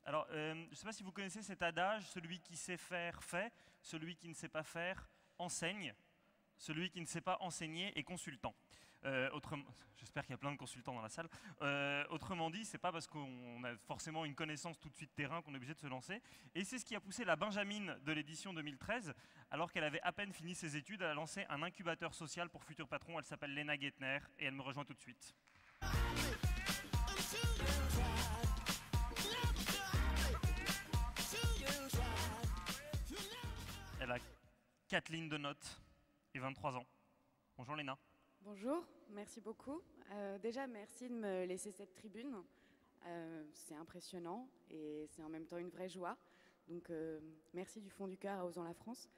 Alors, je ne sais pas si vous connaissez cet adage, celui qui sait faire fait, celui qui ne sait pas faire enseigne, celui qui ne sait pas enseigner est consultant. J'espère qu'il y a plein de consultants dans la salle. Autrement dit, c'est pas parce qu'on a forcément une connaissance tout de suite terrain qu'on est obligé de se lancer. Et c'est ce qui a poussé la Benjamine de l'édition 2013, alors qu'elle avait à peine fini ses études, à lancer un incubateur social pour futurs patrons. Elle s'appelle Lena Geithner et elle me rejoint tout de suite. Elle a 4 lignes de notes et 23 ans. Bonjour Léna. Bonjour, merci beaucoup. Déjà, merci de me laisser cette tribune. C'est impressionnant et c'est en même temps une vraie joie. Donc, merci du fond du cœur à Osons la France.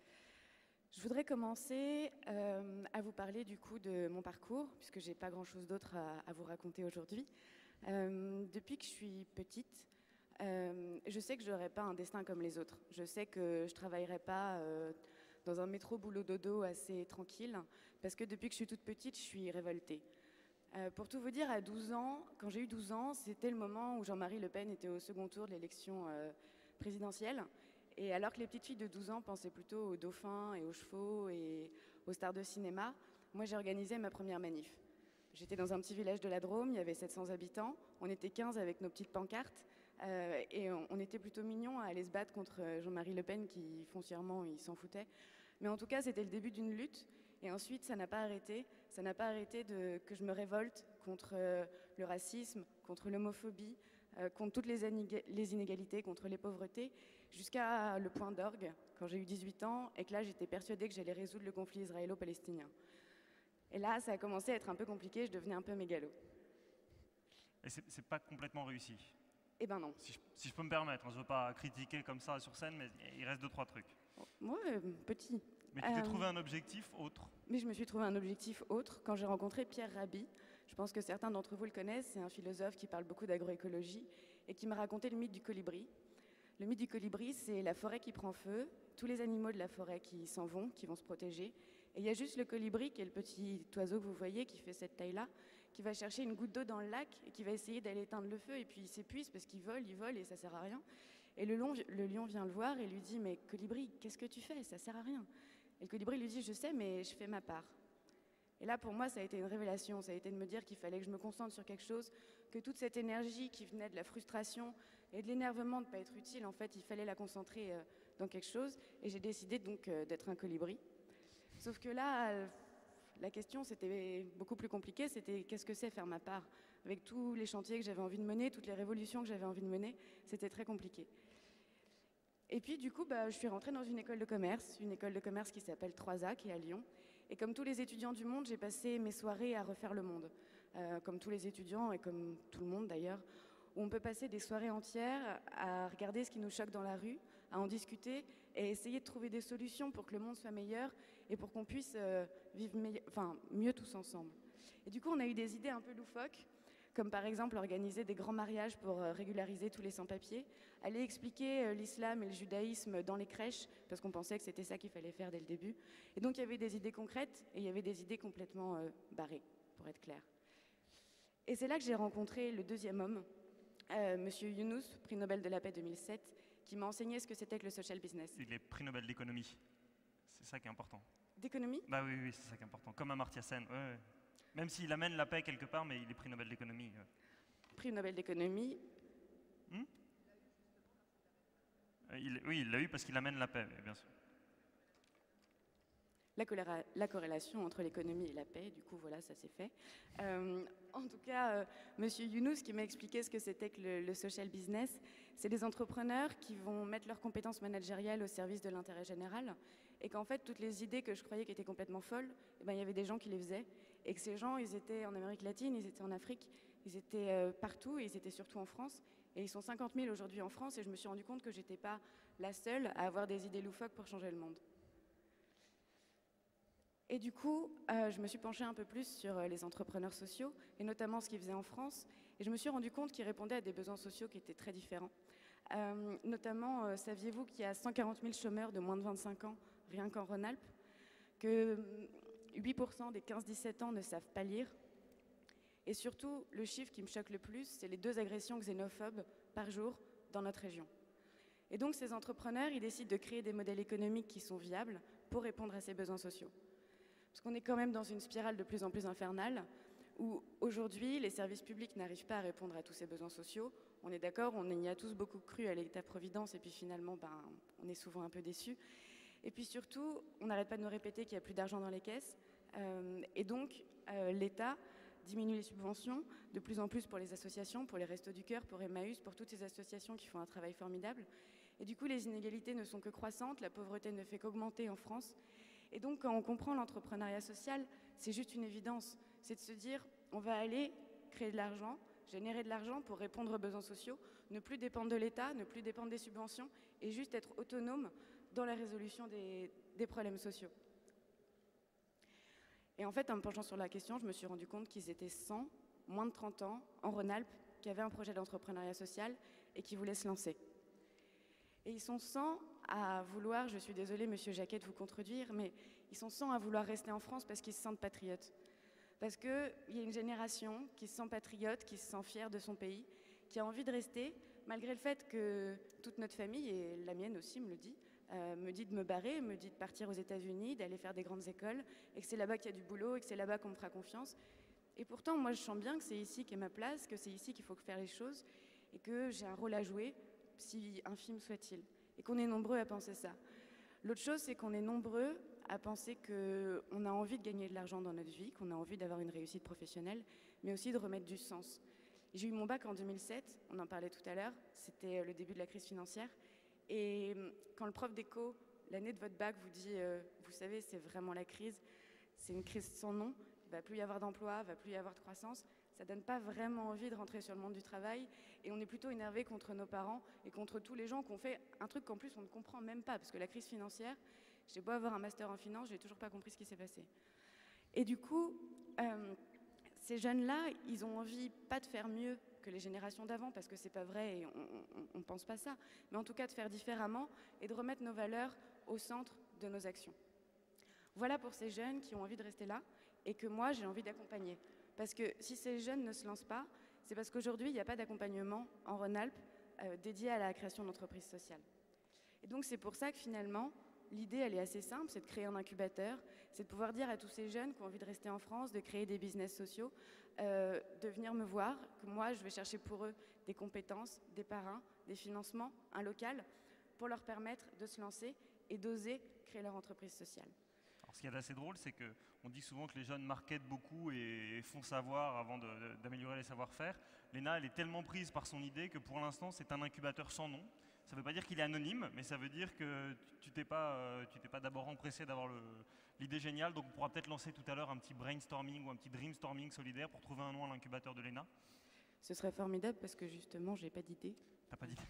Je voudrais commencer à vous parler du coup de mon parcours, puisque j'ai pas grand-chose d'autre à vous raconter aujourd'hui. Depuis que je suis petite, je sais que je n'aurai pas un destin comme les autres. Je sais que je travaillerai pas dans un métro boulot dodo assez tranquille, parce que depuis que je suis toute petite, je suis révoltée. Pour tout vous dire, à 12 ans, quand j'ai eu 12 ans, c'était le moment où Jean-Marie Le Pen était au second tour de l'élection présidentielle. Et alors que les petites filles de 12 ans pensaient plutôt aux dauphins et aux chevaux et aux stars de cinéma, moi j'ai organisé ma première manif. J'étais dans un petit village de la Drôme, il y avait 700 habitants, on était 15 avec nos petites pancartes et on était plutôt mignons à aller se battre contre Jean-Marie Le Pen qui foncièrement il s'en foutait. Mais en tout cas c'était le début d'une lutte et ensuite ça n'a pas arrêté. Ça n'a pas arrêté que je me révolte contre le racisme, contre l'homophobie, contre toutes les inégalités, contre les pauvretés, jusqu'à le point d'orgue quand j'ai eu 18 ans et que là j'étais persuadée que j'allais résoudre le conflit israélo-palestinien. Et là, ça a commencé à être un peu compliqué, je devenais un peu mégalo. Et c'est pas complètement réussi. Eh ben non. Si je peux me permettre, hein, je veux pas critiquer comme ça sur scène, mais il reste 2-3 trucs. Moi, petit. Mais tu t'es trouvé un objectif autre. Mais je me suis trouvé un objectif autre quand j'ai rencontré Pierre Rabhi. Je pense que certains d'entre vous le connaissent, c'est un philosophe qui parle beaucoup d'agroécologie et qui m'a raconté le mythe du colibri. Le mythe du colibri, c'est la forêt qui prend feu, tous les animaux de la forêt qui s'en vont, qui vont se protéger. Et il y a juste le colibri, qui est le petit oiseau que vous voyez, qui fait cette taille-là, qui va chercher une goutte d'eau dans le lac et qui va essayer d'aller éteindre le feu. Et puis il s'épuise parce qu'il vole et ça sert à rien. Et le lion vient le voir et lui dit « Mais colibri, qu'est-ce que tu fais? Ça sert à rien. » Et le colibri lui dit « Je sais, mais je fais ma part. » Et là, pour moi, ça a été une révélation. Ça a été de me dire qu'il fallait que je me concentre sur quelque chose, que toute cette énergie qui venait de la frustration et de l'énervement de ne pas être utile, en fait, il fallait la concentrer dans quelque chose. Et j'ai décidé donc d'être un colibri. Sauf que là, la question, c'était beaucoup plus compliqué. C'était qu'est-ce que c'est faire ma part? Avec tous les chantiers que j'avais envie de mener, toutes les révolutions que j'avais envie de mener, c'était très compliqué. Et puis du coup, je suis rentrée dans une école de commerce qui s'appelle 3A, qui est à Lyon. Et comme tous les étudiants du monde, j'ai passé mes soirées à refaire le monde. Comme tous les étudiants et comme tout le monde d'ailleurs, où on peut passer des soirées entières à regarder ce qui nous choque dans la rue, à en discuter et essayer de trouver des solutions pour que le monde soit meilleur et pour qu'on puisse vivre mieux tous ensemble. Et du coup, on a eu des idées un peu loufoques, comme par exemple organiser des grands mariages pour régulariser tous les sans-papiers, aller expliquer l'islam et le judaïsme dans les crèches, parce qu'on pensait que c'était ça qu'il fallait faire dès le début. Et donc il y avait des idées concrètes et il y avait des idées complètement barrées, pour être clair. Et c'est là que j'ai rencontré le deuxième homme, Monsieur Younous, prix Nobel de la paix 2007, qui m'a enseigné ce que c'était que le social business. Il est prix Nobel d'économie. C'est ça qui est important. D'économie? Bah oui, c'est ça qui est important. Comme Amartya Sen. Ouais. Même s'il amène la paix quelque part, mais il est prix Nobel d'économie. Prix Nobel d'économie. Oui, il l'a eu parce qu'il amène la paix, bien sûr. La corrélation entre l'économie et la paix, du coup, voilà, ça s'est fait. En tout cas, Monsieur Younous, qui m'a expliqué ce que c'était que le social business, c'est des entrepreneurs qui vont mettre leurs compétences managériales au service de l'intérêt général, et qu'en fait, toutes les idées que je croyais qui étaient complètement folles, eh ben, il y avait des gens qui les faisaient, et que ces gens, ils étaient en Amérique latine, ils étaient en Afrique, ils étaient partout, et ils étaient surtout en France, et ils sont 50 000 aujourd'hui en France, et je me suis rendu compte que j'étais pas la seule à avoir des idées loufoques pour changer le monde. Et du coup, je me suis penchée un peu plus sur les entrepreneurs sociaux, et notamment ce qu'ils faisaient en France, et je me suis rendu compte qu'ils répondaient à des besoins sociaux qui étaient très différents. Notamment, saviez-vous qu'il y a 140 000 chômeurs de moins de 25 ans, rien qu'en Rhône-Alpes, que 8% des 15-17 ans ne savent pas lire, et surtout, le chiffre qui me choque le plus, c'est les 2 agressions xénophobes par jour dans notre région. Et donc ces entrepreneurs, ils décident de créer des modèles économiques qui sont viables pour répondre à ces besoins sociaux. Parce qu'on est quand même dans une spirale de plus en plus infernale, où aujourd'hui, les services publics n'arrivent pas à répondre à tous ces besoins sociaux. On est d'accord, on y a tous beaucoup cru à l'État-providence, et puis finalement, on est souvent un peu déçus. Et puis surtout, on n'arrête pas de nous répéter qu'il n'y a plus d'argent dans les caisses, et donc l'État diminue les subventions de plus en plus pour les associations, pour les Restos du Cœur, pour Emmaüs, pour toutes ces associations qui font un travail formidable. Et du coup, les inégalités ne sont que croissantes, la pauvreté ne fait qu'augmenter en France. Et donc, quand on comprend l'entrepreneuriat social, c'est juste une évidence. C'est de se dire, on va aller créer de l'argent, générer de l'argent pour répondre aux besoins sociaux, ne plus dépendre de l'État, ne plus dépendre des subventions, et juste être autonome dans la résolution des problèmes sociaux. Et en fait, en me penchant sur la question, je me suis rendu compte qu'ils étaient 100, moins de 30 ans, en Rhône-Alpes, qui avaient un projet d'entrepreneuriat social et qui voulaient se lancer. Et ils sont 100 à vouloir, je suis désolée monsieur Jacquet de vous contredire, mais ils sont 100 à vouloir rester en France parce qu'ils se sentent patriotes. Parce qu'il y a une génération qui se sent patriote, qui se sent fière de son pays, qui a envie de rester, malgré le fait que toute notre famille, et la mienne aussi me dit de me barrer, me dit de partir aux États-Unis, d'aller faire des grandes écoles, et que c'est là-bas qu'il y a du boulot, et que c'est là-bas qu'on me fera confiance. Et pourtant, moi je sens bien que c'est ici qu'est ma place, que c'est ici qu'il faut faire les choses, et que j'ai un rôle à jouer, si infime soit-il, et qu'on est nombreux à penser ça. L'autre chose, c'est qu'on est nombreux à penser qu'on a envie de gagner de l'argent dans notre vie, qu'on a envie d'avoir une réussite professionnelle, mais aussi de remettre du sens. J'ai eu mon bac en 2007, on en parlait tout à l'heure, c'était le début de la crise financière, et quand le prof d'éco, l'année de votre bac, vous dit vous savez, c'est vraiment la crise, c'est une crise sans nom, il ne va plus y avoir d'emploi, il ne va plus y avoir de croissance, ça ne donne pas vraiment envie de rentrer sur le monde du travail, et on est plutôt énervé contre nos parents et contre tous les gens qui ont fait un truc qu'en plus on ne comprend même pas, parce que la crise financière, j'ai beau avoir un master en finance, j'ai toujours pas compris ce qui s'est passé. Et du coup, ces jeunes-là, ils ont envie pas de faire mieux que les générations d'avant, parce que c'est pas vrai et on pense pas ça, mais en tout cas de faire différemment et de remettre nos valeurs au centre de nos actions. Voilà pour ces jeunes qui ont envie de rester là et que moi j'ai envie d'accompagner. Parce que si ces jeunes ne se lancent pas, c'est parce qu'aujourd'hui il n'y a pas d'accompagnement en Rhône-Alpes dédié à la création d'entreprises sociales. Et donc c'est pour ça que finalement, l'idée, elle est assez simple, c'est de créer un incubateur, c'est de pouvoir dire à tous ces jeunes qui ont envie de rester en France, de créer des business sociaux, de venir me voir, que moi, je vais chercher pour eux des compétences, des parrains, des financements, un local, pour leur permettre de se lancer et d'oser créer leur entreprise sociale. Alors, ce qui est assez drôle, c'est qu'on dit souvent que les jeunes marketent beaucoup et font savoir avant d'améliorer les savoir-faire. L'ENA, elle est tellement prise par son idée que pour l'instant, c'est un incubateur sans nom. Ça ne veut pas dire qu'il est anonyme, mais ça veut dire que tu t'es pas d'abord empressé d'avoir l'idée géniale. Donc on pourra peut-être lancer tout à l'heure un petit brainstorming ou un petit dreamstorming solidaire pour trouver un nom à l'incubateur de l'ENA. Ce serait formidable parce que justement, j'ai pas d'idée. T'as pas d'idée?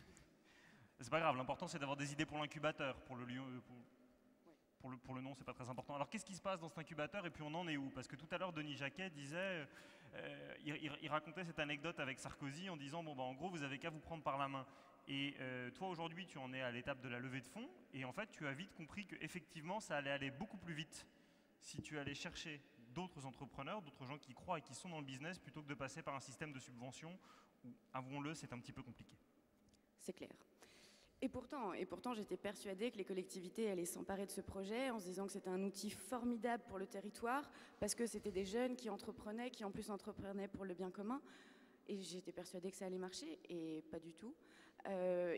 C'est pas grave, l'important c'est d'avoir des idées pour l'incubateur. Pour le nom, c'est pas très important. Alors qu'est-ce qui se passe dans cet incubateur et puis on en est où? Parce que tout à l'heure, Denis Jacquet disait, il racontait cette anecdote avec Sarkozy en disant, bon, en gros, vous avez qu'à vous prendre par la main. Et toi, aujourd'hui, tu en es à l'étape de la levée de fonds. Et en fait, tu as vite compris qu'effectivement, ça allait aller beaucoup plus vite si tu allais chercher d'autres entrepreneurs, d'autres gens qui croient et qui sont dans le business, plutôt que de passer par un système de subvention où, avouons-le, c'est un petit peu compliqué. C'est clair. Et pourtant, j'étais persuadée que les collectivités allaient s'emparer de ce projet en se disant que c'était un outil formidable pour le territoire, parce que c'était des jeunes qui entreprenaient, qui en plus entreprenaient pour le bien commun. Et j'étais persuadée que ça allait marcher, et pas du tout.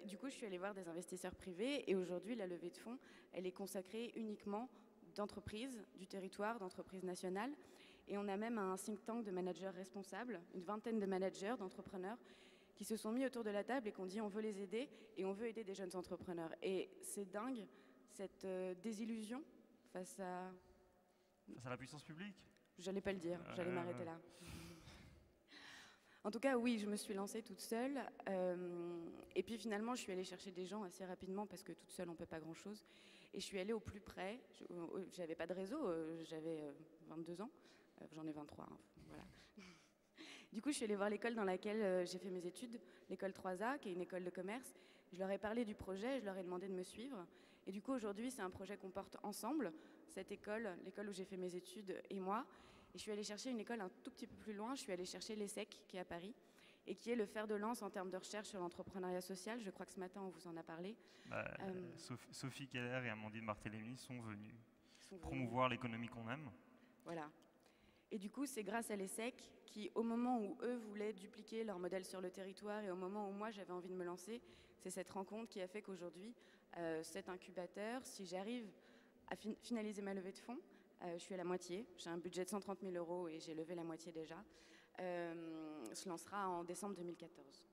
Du coup, je suis allée voir des investisseurs privés, et aujourd'hui, la levée de fonds, elle est consacrée uniquement d'entreprises du territoire, d'entreprises nationales. Et on a même un think tank de managers responsables, une vingtaine de managers, d'entrepreneurs, qui se sont mis autour de la table et qui ont dit on veut les aider et on veut aider des jeunes entrepreneurs. Et c'est dingue, cette désillusion face à... Face à la puissance publique? J'allais pas le dire, j'allais m'arrêter là. En tout cas, oui, je me suis lancée toute seule. Et puis finalement, je suis allée chercher des gens assez rapidement parce que toute seule, on ne peut pas grand-chose. Et je suis allée au plus près. Je n'avais pas de réseau, j'avais 22 ans. J'en ai 23, hein, voilà. Du coup, je suis allée voir l'école dans laquelle j'ai fait mes études, l'école 3A, qui est une école de commerce. Je leur ai parlé du projet, je leur ai demandé de me suivre. Et du coup, aujourd'hui, c'est un projet qu'on porte ensemble, cette école, l'école où j'ai fait mes études et moi. Et je suis allée chercher une école un tout petit peu plus loin, je suis allée chercher l'ESSEC, qui est à Paris. et qui est le fer de lance en termes de recherche sur l'entrepreneuriat social. Je crois que ce matin, on vous en a parlé. Sophie Keller et Amandine Barthélémy sont venues Sont promouvoir l'économie qu'on aime. Voilà. Et du coup, c'est grâce à l'ESSEC qui, au moment où eux voulaient dupliquer leur modèle sur le territoire et au moment où moi j'avais envie de me lancer, c'est cette rencontre qui a fait qu'aujourd'hui, cet incubateur, si j'arrive à finaliser ma levée de fonds, je suis à la moitié, j'ai un budget de 130 000 € et j'ai levé la moitié déjà, se lancera en décembre 2014.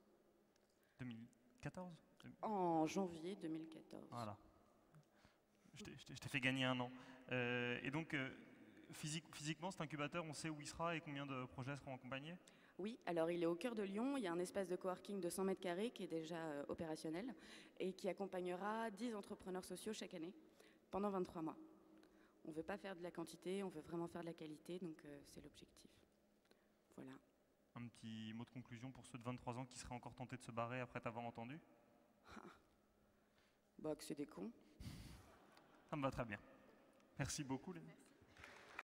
2014 En janvier 2014. Voilà. Je t'ai fait gagner un an. Et donc, physiquement, cet incubateur, on sait où il sera et combien de projets seront accompagnés? Oui, alors il est au cœur de Lyon, il y a un espace de coworking de 100 mètres carrés qui est déjà opérationnel et qui accompagnera 10 entrepreneurs sociaux chaque année pendant 23 mois. On ne veut pas faire de la quantité, on veut vraiment faire de la qualité, donc c'est l'objectif. Voilà. Un petit mot de conclusion pour ceux de 23 ans qui seraient encore tentés de se barrer après t'avoir entendu? Bah, que c'est des cons. Ça me va très bien. Merci beaucoup, Léna.